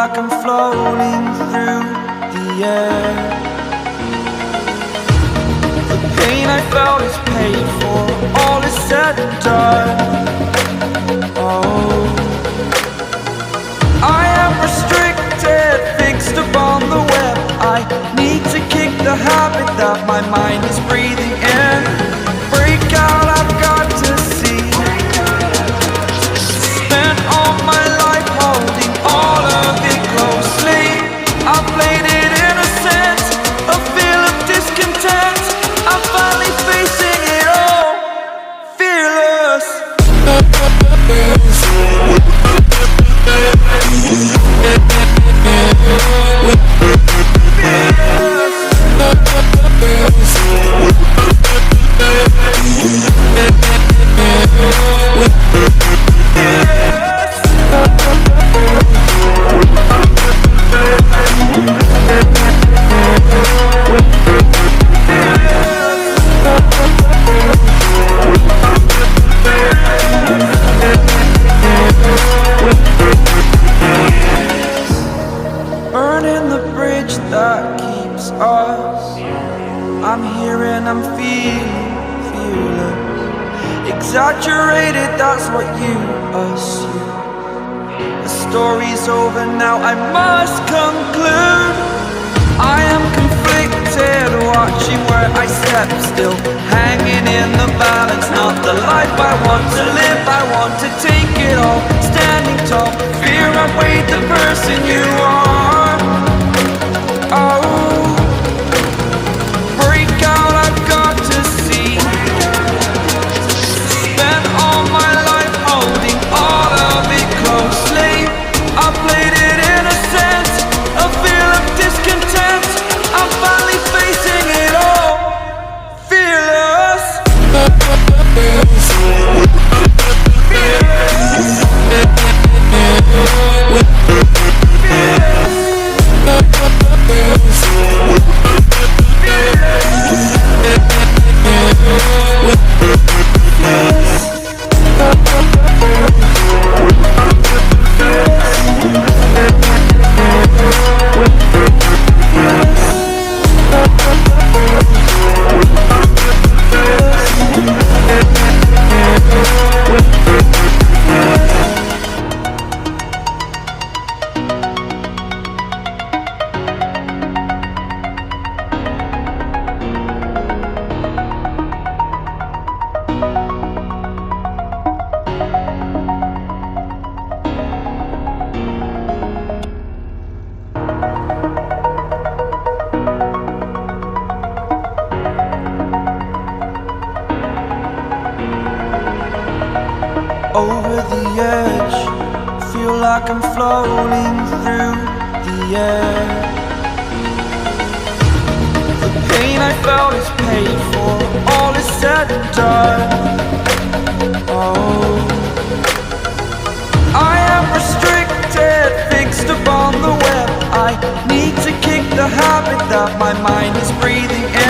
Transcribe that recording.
like I'm floating through the air. The pain I felt is paid for, all is said and done. Oh, I am restricted, fixed upon the web. I need to kick the habit that my mind is breathing in. Break out, I've got to see. Spent all my life holding all of it closely. I played it innocent, a feel of discontent. I'm finally facing it all, fearless. Burning the bridge that keeps us. I'm here and I'm feeling fearless. Exaggerated, that's what you assume. The story's over now, I must conclude. I am conflicted, watching where I step still, hanging in the balance. Not the life I want to live, I want to take it all. Standing tall, fear outweighed the person you are. Oh, break out, I've got to see. Spent all my life holding all of it closely. I played it innocent, a feel of discontent. I'm finally facing it all, fearless. Over the edge, feel like I'm floating through the air. The pain I felt is paid for, all is said and done. Oh, I am restricted, fixed upon the web. I need to kick the habit that my mind is breathing in.